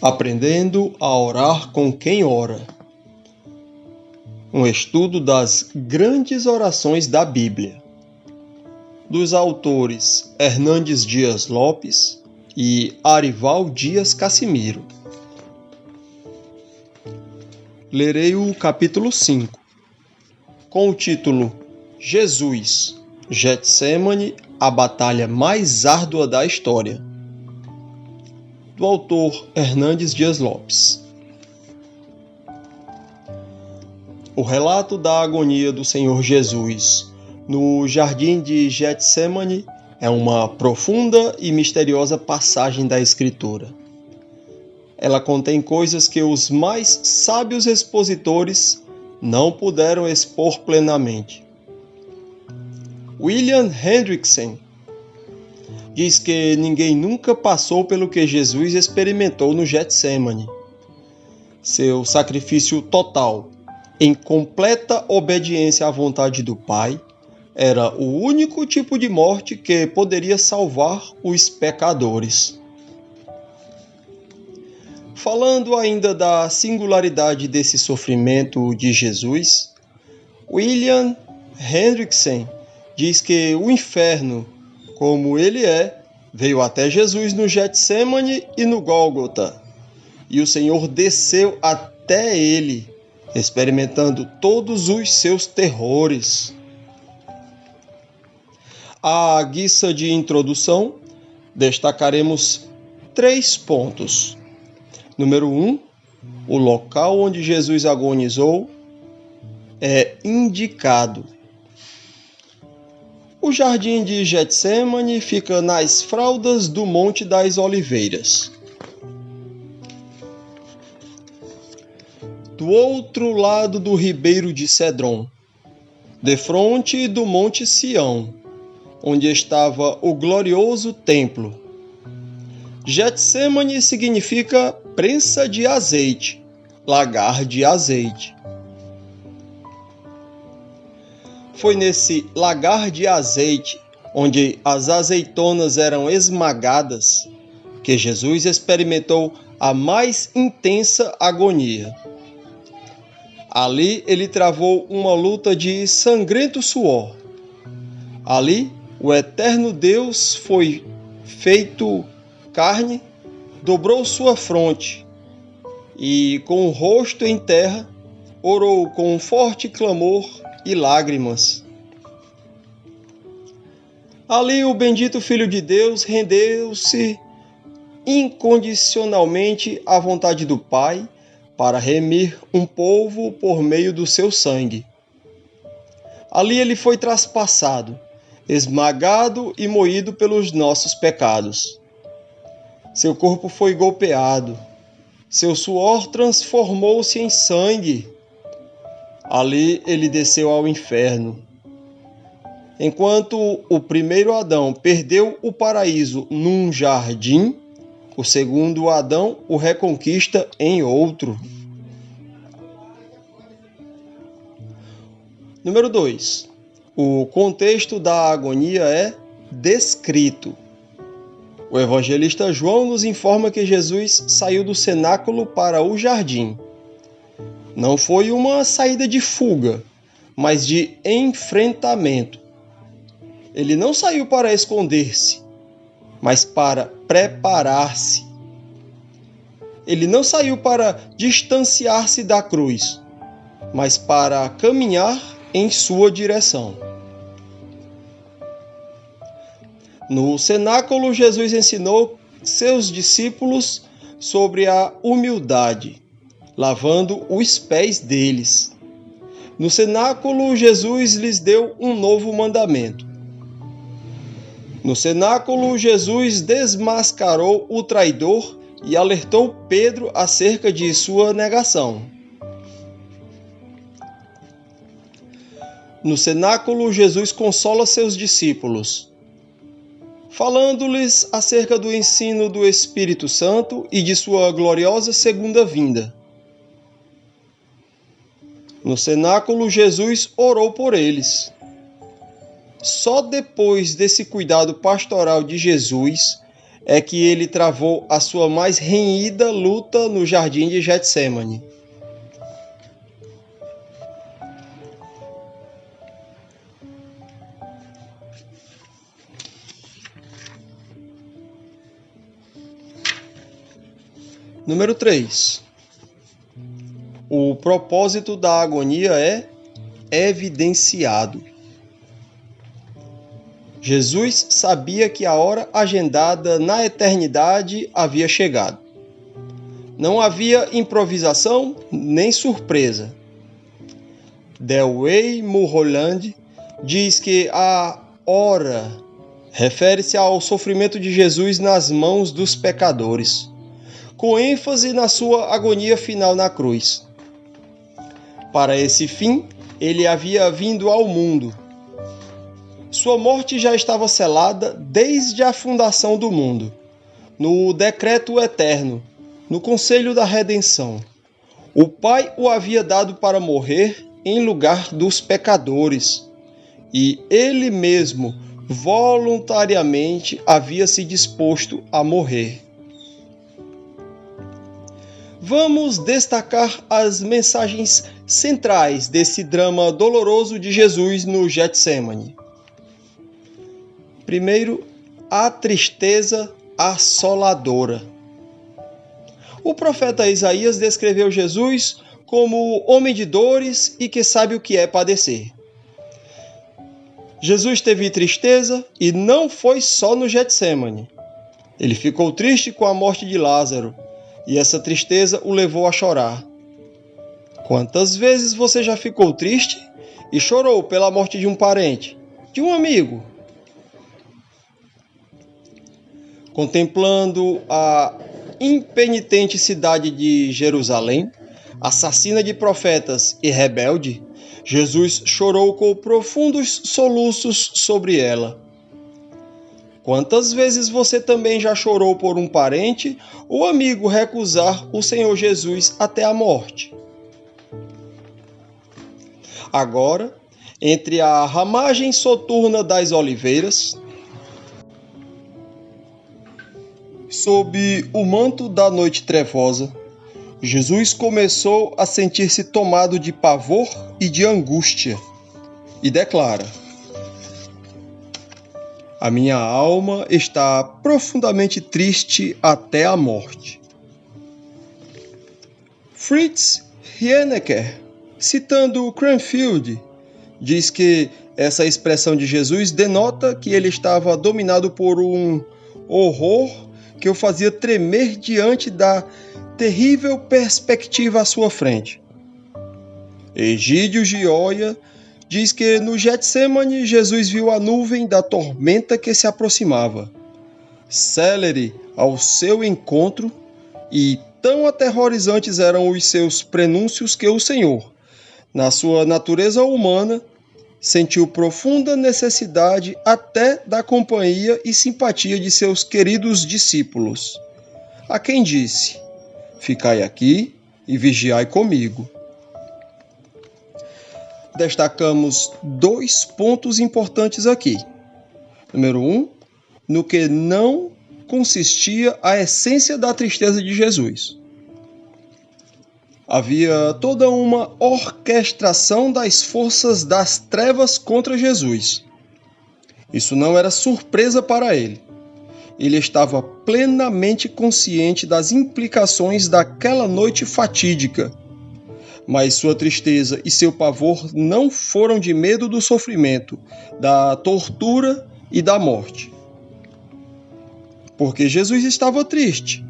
Aprendendo a orar com quem ora. Um estudo das grandes orações da Bíblia. Dos autores Hernandes Dias Lopes e Arival Dias Cassimiro. Lerei o capítulo 5, com o título Jesus, Getsêmani, a batalha mais árdua da história, do autor Hernandes Dias Lopes. O relato da agonia do Senhor Jesus no jardim de Getsêmani é uma profunda e misteriosa passagem da Escritura. Ela contém coisas que os mais sábios expositores não puderam expor plenamente. William Hendrickson diz que ninguém nunca passou pelo que Jesus experimentou no Getsêmani. Seu sacrifício total, em completa obediência à vontade do Pai, era o único tipo de morte que poderia salvar os pecadores. Falando ainda da singularidade desse sofrimento de Jesus, William Hendrickson diz que o inferno, como ele é, veio até Jesus no Getsêmani e no Gólgota, e o Senhor desceu até ele, experimentando todos os seus terrores. À guisa de introdução, destacaremos 3 pontos. Número 1, o local onde Jesus agonizou é indicado. O jardim de Getsêmani fica nas fraldas do Monte das Oliveiras. Do outro lado do ribeiro de Cedron, defronte do Monte Sião, onde estava o glorioso templo. Getsêmani significa prensa de azeite, lagar de azeite. Foi nesse lagar de azeite, onde as azeitonas eram esmagadas, que Jesus experimentou a mais intensa agonia. Ali ele travou uma luta de sangrento suor. Ali o eterno Deus foi feito carne, dobrou sua fronte e, com o rosto em terra, orou com um forte clamor e lágrimas. Ali o bendito Filho de Deus rendeu-se incondicionalmente à vontade do Pai para remir um povo por meio do seu sangue. Ali ele foi traspassado, esmagado e moído pelos nossos pecados. Seu corpo foi golpeado, seu suor transformou-se em sangue. Ali ele desceu ao inferno. Enquanto o primeiro Adão perdeu o paraíso num jardim, o segundo Adão o reconquista em outro. Número 2. O contexto da agonia é descrito. O evangelista João nos informa que Jesus saiu do cenáculo para o jardim. Não foi uma saída de fuga, mas de enfrentamento. Ele não saiu para esconder-se, mas para preparar-se. Ele não saiu para distanciar-se da cruz, mas para caminhar em sua direção. No cenáculo, Jesus ensinou seus discípulos sobre a humildade, lavando os pés deles. No cenáculo, Jesus lhes deu um novo mandamento. No cenáculo, Jesus desmascarou o traidor e alertou Pedro acerca de sua negação. No cenáculo, Jesus consola seus discípulos, falando-lhes acerca do ensino do Espírito Santo e de sua gloriosa segunda vinda. No cenáculo, Jesus orou por eles. Só depois desse cuidado pastoral de Jesus é que ele travou a sua mais renhida luta no jardim de Getsêmani. Número 3. O propósito da agonia é evidenciado. Jesus sabia que a hora agendada na eternidade havia chegado. Não havia improvisação nem surpresa. Delwey Mulholland diz que a hora refere-se ao sofrimento de Jesus nas mãos dos pecadores, com ênfase na sua agonia final na cruz. Para esse fim, ele havia vindo ao mundo. Sua morte já estava selada desde a fundação do mundo, no decreto eterno, no conselho da redenção. O Pai o havia dado para morrer em lugar dos pecadores, e ele mesmo voluntariamente havia se disposto a morrer. Vamos destacar as mensagens centrais desse drama doloroso de Jesus no Getsêmani. Primeiro, a tristeza assoladora. O profeta Isaías descreveu Jesus como homem de dores e que sabe o que é padecer. Jesus teve tristeza e não foi só no Getsêmani. Ele ficou triste com a morte de Lázaro e essa tristeza o levou a chorar. Quantas vezes você já ficou triste e chorou pela morte de um parente, de um amigo? Contemplando a impenitente cidade de Jerusalém, assassina de profetas e rebelde, Jesus chorou com profundos soluços sobre ela. Quantas vezes você também já chorou por um parente ou amigo recusar o Senhor Jesus até a morte? Agora, entre a ramagem soturna das oliveiras, sob o manto da noite trevosa, Jesus começou a sentir-se tomado de pavor e de angústia, e declara: a minha alma está profundamente triste até a morte. Fritz Rienecker, citando Cranfield, diz que essa expressão de Jesus denota que ele estava dominado por um horror que o fazia tremer diante da terrível perspectiva à sua frente. Egídio Gioia diz que no Getsêmani Jesus viu a nuvem da tormenta que se aproximava. Célere ao seu encontro, e tão aterrorizantes eram os seus prenúncios que o Senhor, na sua natureza humana, sentiu profunda necessidade até da companhia e simpatia de seus queridos discípulos, a quem disse: ficai aqui e vigiai comigo. Destacamos 2 pontos importantes aqui. Número 1, no que não consistia a essência da tristeza de Jesus. Havia toda uma orquestração das forças das trevas contra Jesus. Isso não era surpresa para ele. Ele estava plenamente consciente das implicações daquela noite fatídica. Mas sua tristeza e seu pavor não foram de medo do sofrimento, da tortura e da morte. Porque Jesus estava triste.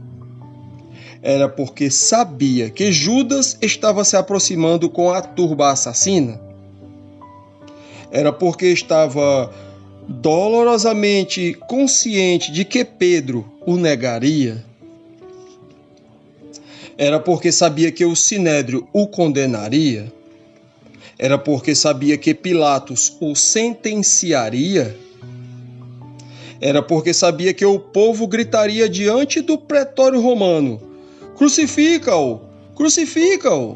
Era porque sabia que Judas estava se aproximando com a turba assassina? Era porque estava dolorosamente consciente de que Pedro o negaria? Era porque sabia que o Sinédrio o condenaria? Era porque sabia que Pilatos o sentenciaria? Era porque sabia que o povo gritaria diante do pretório romano: crucifica-o! Crucifica-o!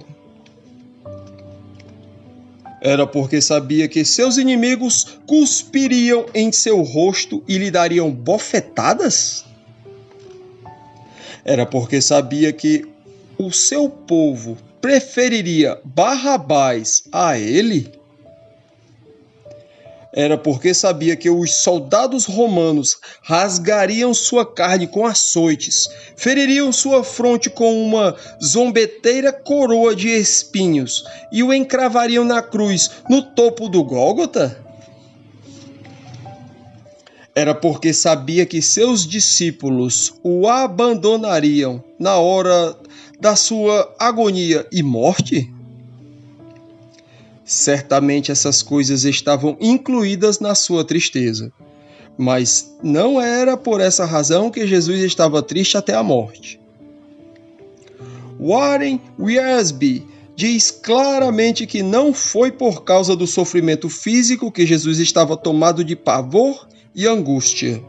Era porque sabia que seus inimigos cuspiriam em seu rosto e lhe dariam bofetadas? Era porque sabia que o seu povo preferiria Barrabás a ele? Era porque sabia que os soldados romanos rasgariam sua carne com açoites, feririam sua fronte com uma zombeteira coroa de espinhos e o encravariam na cruz no topo do Gólgota? Era porque sabia que seus discípulos o abandonariam na hora da sua agonia e morte? Certamente essas coisas estavam incluídas na sua tristeza, mas não era por essa razão que Jesus estava triste até a morte. Warren Wiersbe diz claramente que não foi por causa do sofrimento físico que Jesus estava tomado de pavor e angústia,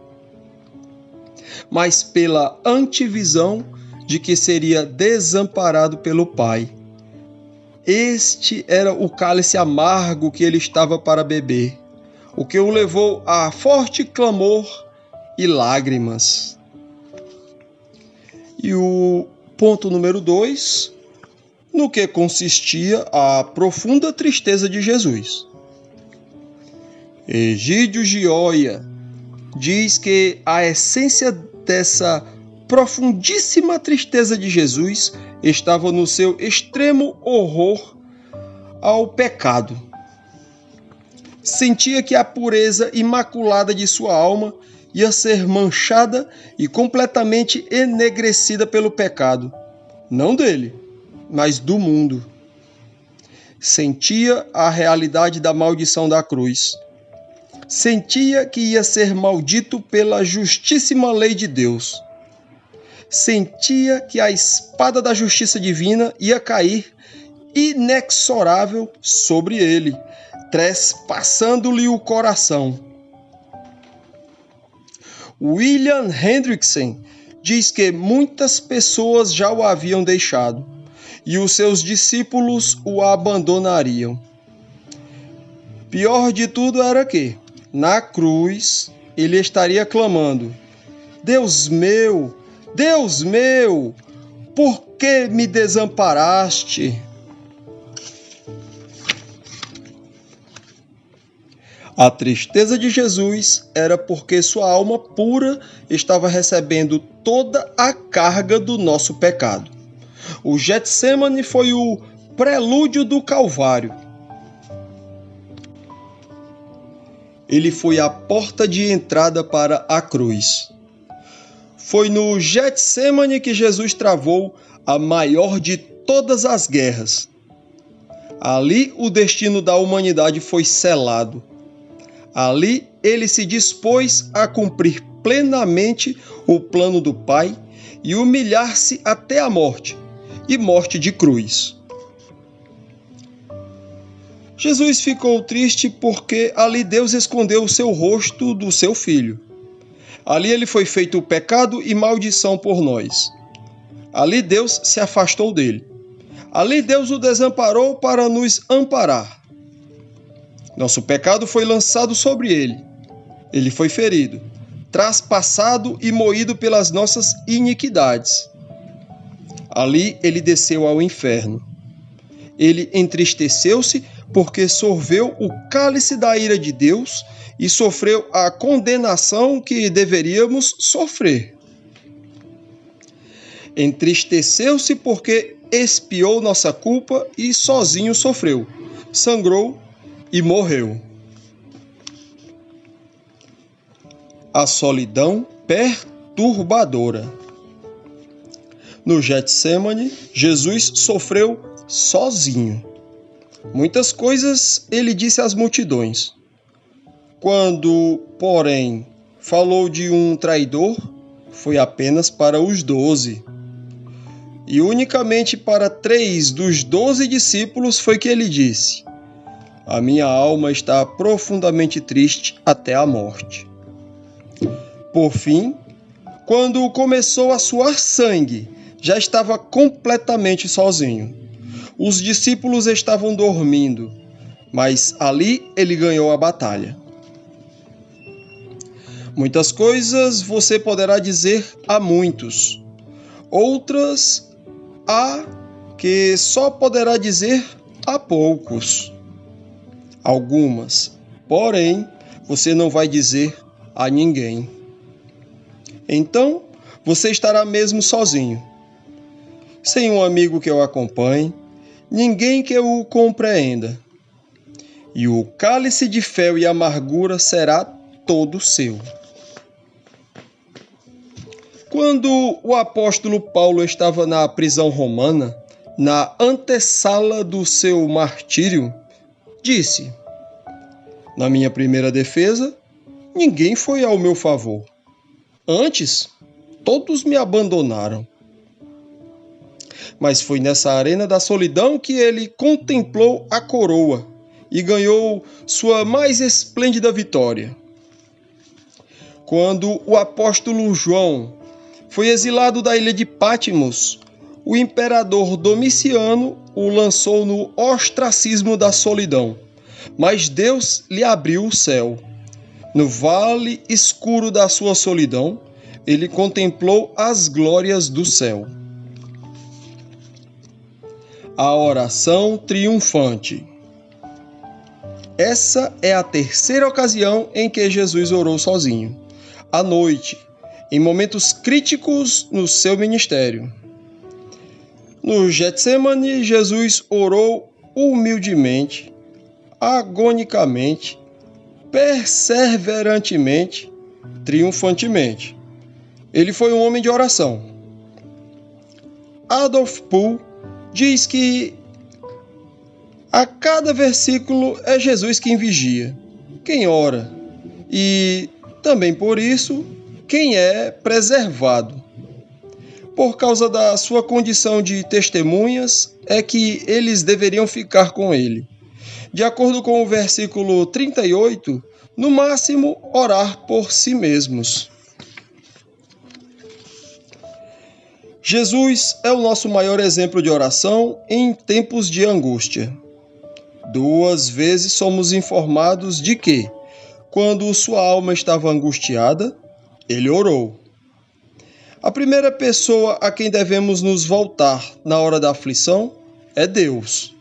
mas pela antevisão de que seria desamparado pelo Pai. Este era o cálice amargo que ele estava para beber, o que o levou a forte clamor e lágrimas. E o ponto número 2, no que consistia a profunda tristeza de Jesus. Egídio Gioia diz que a essência dessa profundíssima tristeza de Jesus estava no seu extremo horror ao pecado. Sentia que a pureza imaculada de sua alma ia ser manchada e completamente enegrecida pelo pecado, não dele, mas do mundo. Sentia a realidade da maldição da cruz. Sentia que ia ser maldito pela justíssima lei de Deus. Sentia que a espada da justiça divina ia cair inexorável sobre ele, trespassando-lhe o coração. William Hendrickson diz que muitas pessoas já o haviam deixado e os seus discípulos o abandonariam. Pior de tudo era que, na cruz, ele estaria clamando: Deus meu, por que me desamparaste? A tristeza de Jesus era porque sua alma pura estava recebendo toda a carga do nosso pecado. O Getsemane foi o prelúdio do Calvário. Ele foi a porta de entrada para a cruz. Foi no Getsemane que Jesus travou a maior de todas as guerras. Ali o destino da humanidade foi selado. Ali ele se dispôs a cumprir plenamente o plano do Pai e humilhar-se até a morte, e morte de cruz. Jesus ficou triste porque ali Deus escondeu o seu rosto do seu Filho. Ali ele foi feito pecado e maldição por nós. Ali Deus se afastou dele. Ali Deus o desamparou para nos amparar. Nosso pecado foi lançado sobre ele. Ele foi ferido, traspassado e moído pelas nossas iniquidades. Ali ele desceu ao inferno. Ele entristeceu-se porque sorveu o cálice da ira de Deus e sofreu a condenação que deveríamos sofrer. Entristeceu-se porque expiou nossa culpa e sozinho sofreu, sangrou e morreu. A solidão perturbadora. No Getsemane, Jesus sofreu sozinho. Muitas coisas ele disse às multidões. Quando, porém, falou de um traidor, foi apenas para os 12. E unicamente para 3 dos 12 discípulos foi que ele disse: A minha alma está profundamente triste até a morte. Por fim, quando começou a suar sangue, já estava completamente sozinho. Os discípulos estavam dormindo, mas ali ele ganhou a batalha. Muitas coisas você poderá dizer a muitos. Outras há que só poderá dizer a poucos. Algumas, porém, você não vai dizer a ninguém. Então, você estará mesmo sozinho, sem um amigo que o acompanhe, ninguém que o compreenda. E o cálice de fel e amargura será todo seu. Quando o apóstolo Paulo estava na prisão romana, na antessala do seu martírio, disse: na minha primeira defesa, ninguém foi ao meu favor. Antes, todos me abandonaram. Mas foi nessa arena da solidão que ele contemplou a coroa e ganhou sua mais esplêndida vitória. Quando o apóstolo João foi exilado da ilha de Patmos, o imperador Domiciano o lançou no ostracismo da solidão, mas Deus lhe abriu o céu. No vale escuro da sua solidão, ele contemplou as glórias do céu. A oração triunfante. Essa é a terceira ocasião em que Jesus orou sozinho, à noite, em momentos críticos no seu ministério. No Getsemane, Jesus orou humildemente, agonicamente, perseverantemente, triunfantemente. Ele foi um homem de oração. Adolf Pohl diz que a cada versículo é Jesus quem vigia, quem ora, e também por isso, quem é preservado. Por causa da sua condição de testemunhas, é que eles deveriam ficar com ele. De acordo com o versículo 38, no máximo, orar por si mesmos. Jesus é o nosso maior exemplo de oração em tempos de angústia. 2 vezes somos informados de que, quando sua alma estava angustiada, ele orou. A primeira pessoa a quem devemos nos voltar na hora da aflição é Deus.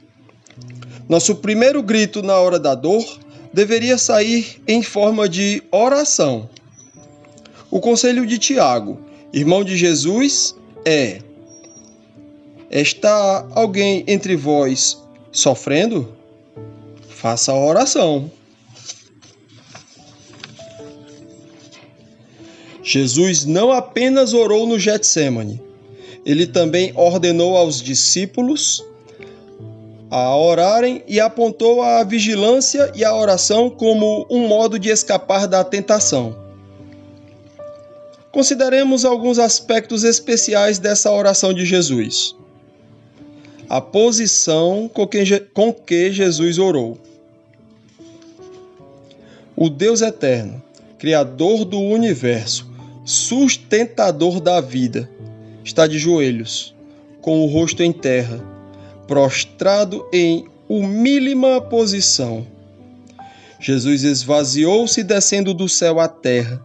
Nosso primeiro grito na hora da dor deveria sair em forma de oração. O conselho de Tiago, irmão de Jesus, é: está alguém entre vós sofrendo? Faça a oração. Jesus não apenas orou no Getsemane, ele também ordenou aos discípulos a orarem e apontou a vigilância e a oração como um modo de escapar da tentação. Consideremos alguns aspectos especiais dessa oração de Jesus. A posição com que Jesus orou. O Deus eterno, Criador do universo, sustentador da vida, está de joelhos, com o rosto em terra, prostrado em humílima posição. Jesus esvaziou-se descendo do céu à terra.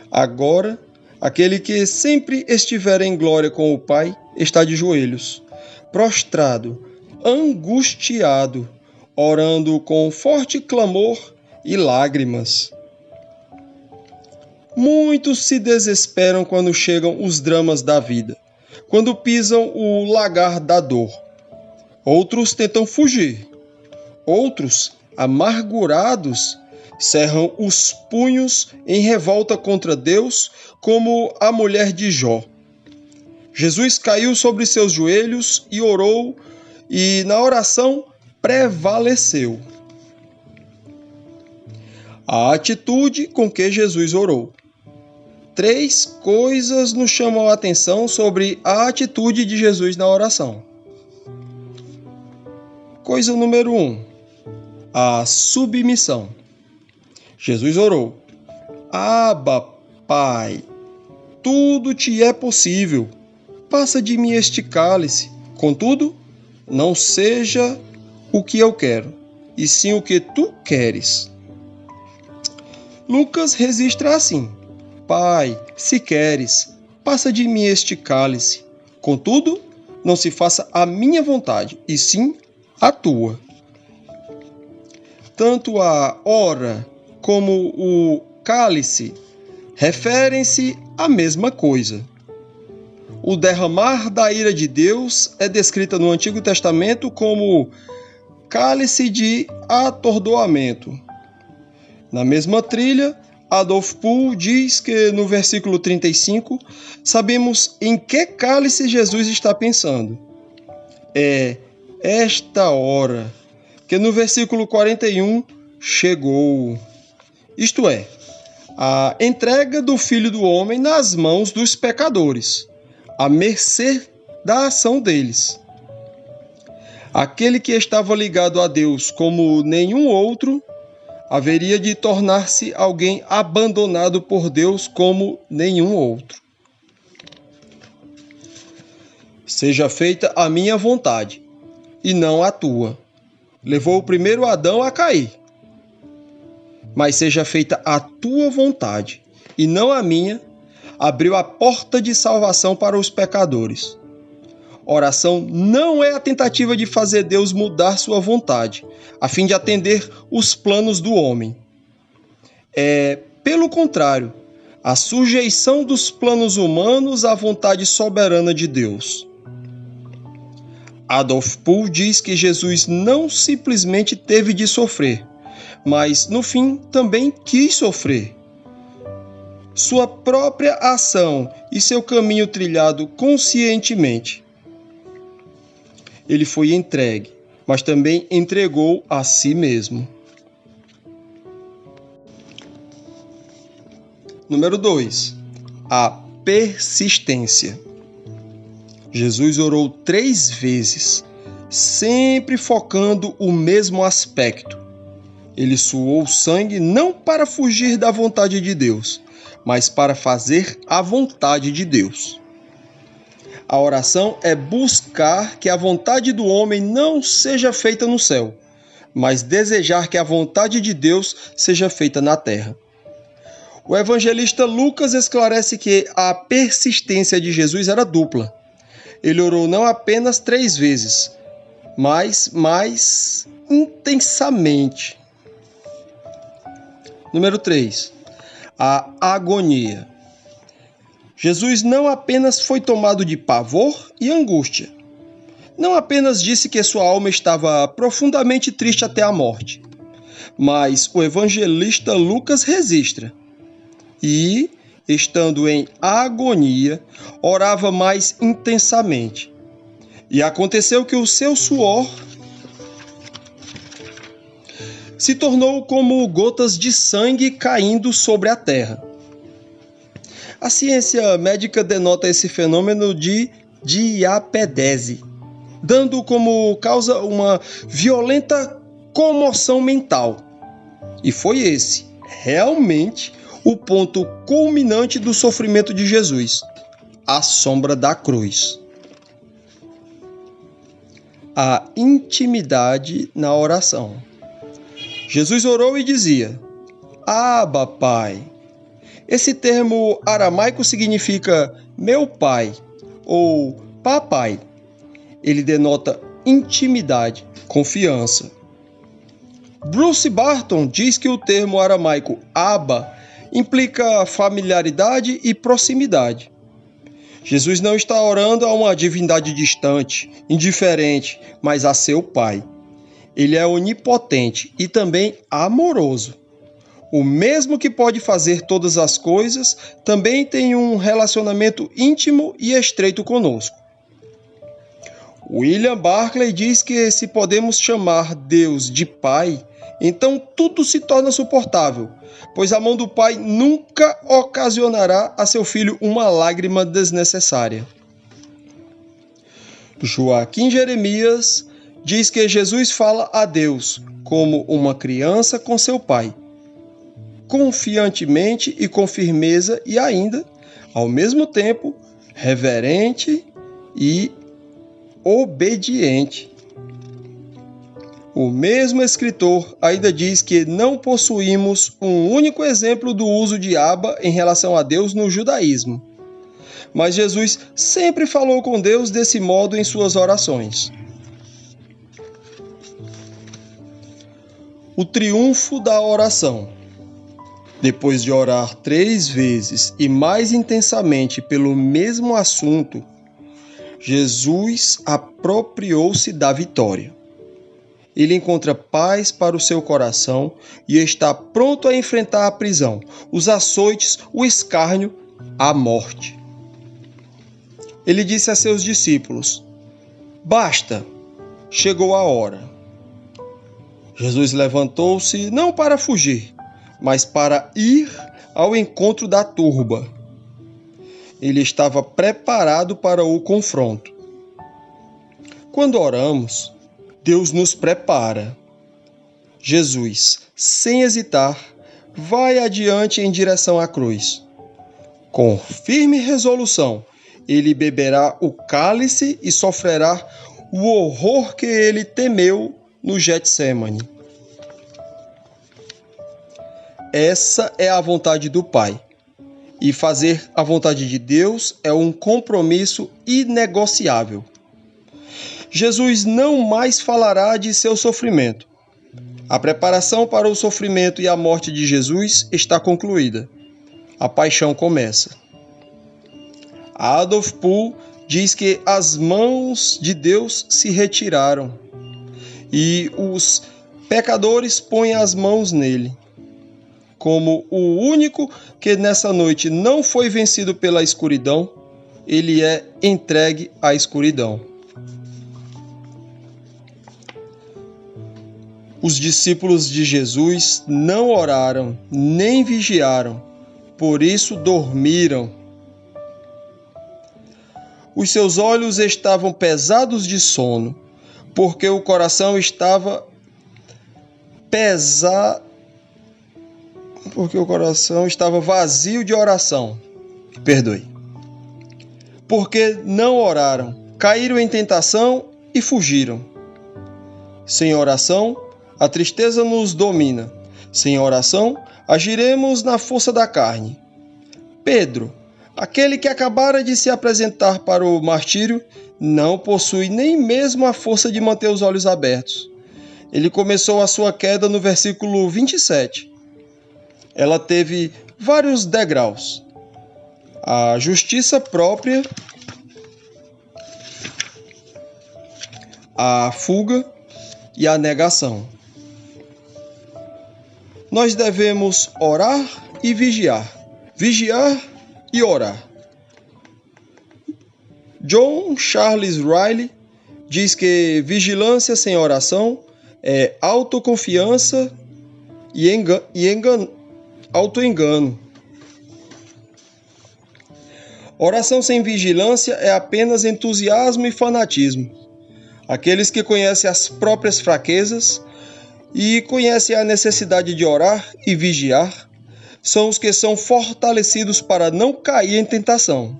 Agora, aquele que sempre estivera em glória com o Pai está de joelhos, prostrado, angustiado, orando com forte clamor e lágrimas. Muitos se desesperam quando chegam os dramas da vida, quando pisam o lagar da dor. Outros tentam fugir. Outros, amargurados, cerram os punhos em revolta contra Deus, como a mulher de Jó. Jesus caiu sobre seus joelhos e orou, e na oração prevaleceu. A atitude com que Jesus orou. 3 coisas nos chamam a atenção sobre a atitude de Jesus na oração. Coisa número 1. A submissão. Jesus orou: Abba, Pai, tudo te é possível. Passa de mim este cálice. Contudo, não seja o que eu quero, e sim o que tu queres. Lucas registra assim: Pai, se queres, passa de mim este cálice. Contudo, não se faça a minha vontade, e sim a tua. Tanto a hora como o cálice referem-se à mesma coisa. O derramar da ira de Deus é descrita no Antigo Testamento como cálice de atordoamento. Na mesma trilha, Adolf Pohl diz que no versículo 35 sabemos em que cálice Jesus está pensando. É esta hora que no versículo 41 chegou. Isto é, a entrega do Filho do Homem nas mãos dos pecadores, à mercê da ação deles. Aquele que estava ligado a Deus como nenhum outro, haveria de tornar-se alguém abandonado por Deus como nenhum outro. Seja feita a minha vontade, e não a tua. Levou o primeiro Adão a cair. Mas seja feita a tua vontade, e não a minha, abriu a porta de salvação para os pecadores. Oração não é a tentativa de fazer Deus mudar sua vontade, a fim de atender os planos do homem. É, pelo contrário, a sujeição dos planos humanos à vontade soberana de Deus. Adolf Pohl diz que Jesus não simplesmente teve de sofrer, mas, no fim, também quis sofrer. Sua própria ação e seu caminho trilhado conscientemente. Ele foi entregue, mas também entregou a si mesmo. Número 2. A persistência. Jesus orou 3 vezes, sempre focando o mesmo aspecto. Ele suou sangue não para fugir da vontade de Deus, mas para fazer a vontade de Deus. A oração é buscar que a vontade do homem não seja feita no céu, mas desejar que a vontade de Deus seja feita na terra. O evangelista Lucas esclarece que a persistência de Jesus era dupla. Ele orou não apenas 3 vezes, mas mais intensamente. Número 3. A agonia. Jesus não apenas foi tomado de pavor e angústia. Não apenas disse que sua alma estava profundamente triste até a morte, mas o evangelista Lucas registra. E, estando em agonia, orava mais intensamente. E aconteceu que o seu suor se tornou como gotas de sangue caindo sobre a terra. A ciência médica denota esse fenômeno de diapedese, dando como causa uma violenta comoção mental. E foi esse, realmente, o ponto culminante do sofrimento de Jesus, a sombra da cruz. A intimidade na oração. Jesus orou e dizia: Abba, Pai. Esse termo aramaico significa meu pai ou papai. Ele denota intimidade, confiança. Bruce Barton diz que o termo aramaico Abba implica familiaridade e proximidade. Jesus não está orando a uma divindade distante, indiferente, mas a seu Pai. Ele é onipotente e também amoroso. O mesmo que pode fazer todas as coisas, também tem um relacionamento íntimo e estreito conosco. William Barclay diz que se podemos chamar Deus de Pai, então tudo se torna suportável, pois a mão do Pai nunca ocasionará a seu filho uma lágrima desnecessária. Joaquim Jeremias diz que Jesus fala a Deus como uma criança com seu pai, confiantemente e com firmeza e ainda, ao mesmo tempo, reverente e obediente. O mesmo escritor ainda diz que não possuímos um único exemplo do uso de Abba em relação a Deus no judaísmo. mas Jesus sempre falou com Deus desse modo em suas orações. O triunfo da oração. Depois de orar 3 vezes e mais intensamente pelo mesmo assunto, Jesus apropriou-se da vitória. Ele encontra paz para o seu coração e está pronto a enfrentar a prisão, os açoites, o escárnio, a morte. Ele disse a seus discípulos: "Basta, chegou a hora." Jesus levantou-se não para fugir, mas para ir ao encontro da turba. Ele estava preparado para o confronto. Quando oramos, Deus nos prepara. Jesus, sem hesitar, vai adiante em direção à cruz. Com firme resolução, ele beberá o cálice e sofrerá o horror que ele temeu no Getsêmani. Essa é a vontade do Pai. E fazer a vontade de Deus é um compromisso inegociável. Jesus não mais falará de seu sofrimento. A preparação para o sofrimento e a morte de Jesus está concluída. A paixão começa. Adolf Pohl diz que as mãos de Deus se retiraram e os pecadores põem as mãos nele. Como o único que nessa noite não foi vencido pela escuridão, ele é entregue à escuridão. Os discípulos de Jesus não oraram, nem vigiaram, por isso dormiram. Os seus olhos estavam pesados de sono, porque o coração estava vazio de oração. Porque não oraram, caíram em tentação e fugiram. Sem oração, a tristeza nos domina. Sem oração, agiremos na força da carne. Pedro, aquele que acabara de se apresentar para o martírio, não possui nem mesmo a força de manter os olhos abertos. Ele começou a sua queda no versículo 27. Ela teve vários degraus. A justiça própria, a fuga e a negação. Nós devemos orar e vigiar. Vigiar e orar. John Charles Riley diz que vigilância sem oração é autoconfiança e autoengano. Oração sem vigilância é apenas entusiasmo e fanatismo. Aqueles que conhecem as próprias fraquezas e conhecem a necessidade de orar e vigiar são os que são fortalecidos para não cair em tentação.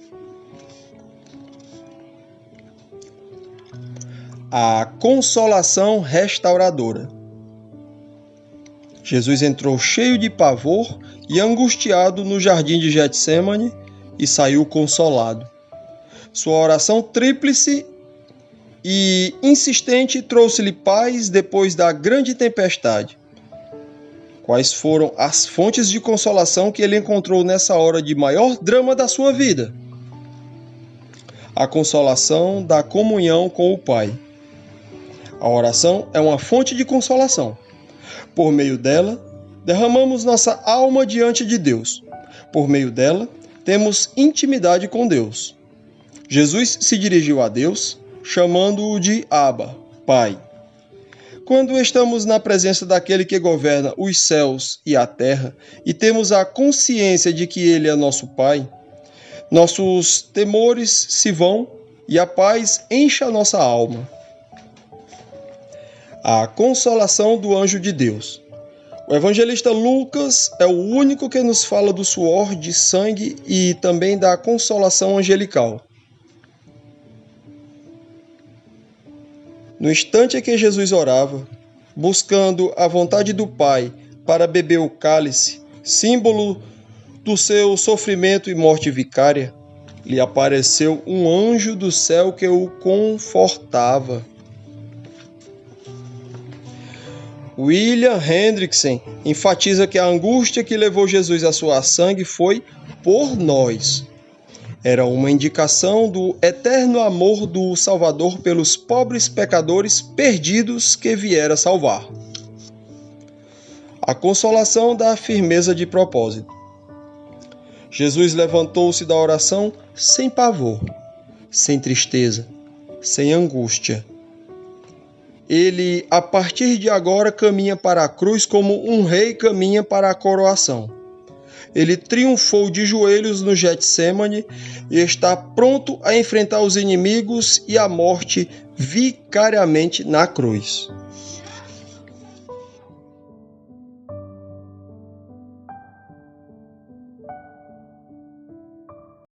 A consolação restauradora. Jesus entrou cheio de pavor e angustiado no jardim de Getsêmani e saiu consolado. Sua oração tríplice e insistente trouxe-lhe paz depois da grande tempestade. Quais foram as fontes de consolação que ele encontrou nessa hora de maior drama da sua vida? A consolação da comunhão com o Pai. A oração é uma fonte de consolação. Por meio dela, derramamos nossa alma diante de Deus. Por meio dela, temos intimidade com Deus. Jesus se dirigiu a Deus, chamando-o de Abba, Pai. Quando estamos na presença daquele que governa os céus e a terra e temos a consciência de que Ele é nosso Pai, nossos temores se vão e a paz enche a nossa alma. A consolação do anjo de Deus. O evangelista Lucas é o único que nos fala do suor de sangue e também da consolação angelical. No instante em que Jesus orava, buscando a vontade do Pai para beber o cálice, símbolo do seu sofrimento e morte vicária, lhe apareceu um anjo do céu que o confortava. William Hendrickson enfatiza que a angústia que levou Jesus a suar sangue foi por nós. Era uma indicação do eterno amor do Salvador pelos pobres pecadores perdidos que viera salvar. A consolação da firmeza de propósito. Jesus levantou-se da oração sem pavor, sem tristeza, sem angústia. Ele, a partir de agora, caminha para a cruz como um rei caminha para a coroação. Ele triunfou de joelhos no Getsêmani e está pronto a enfrentar os inimigos e a morte vicariamente na cruz.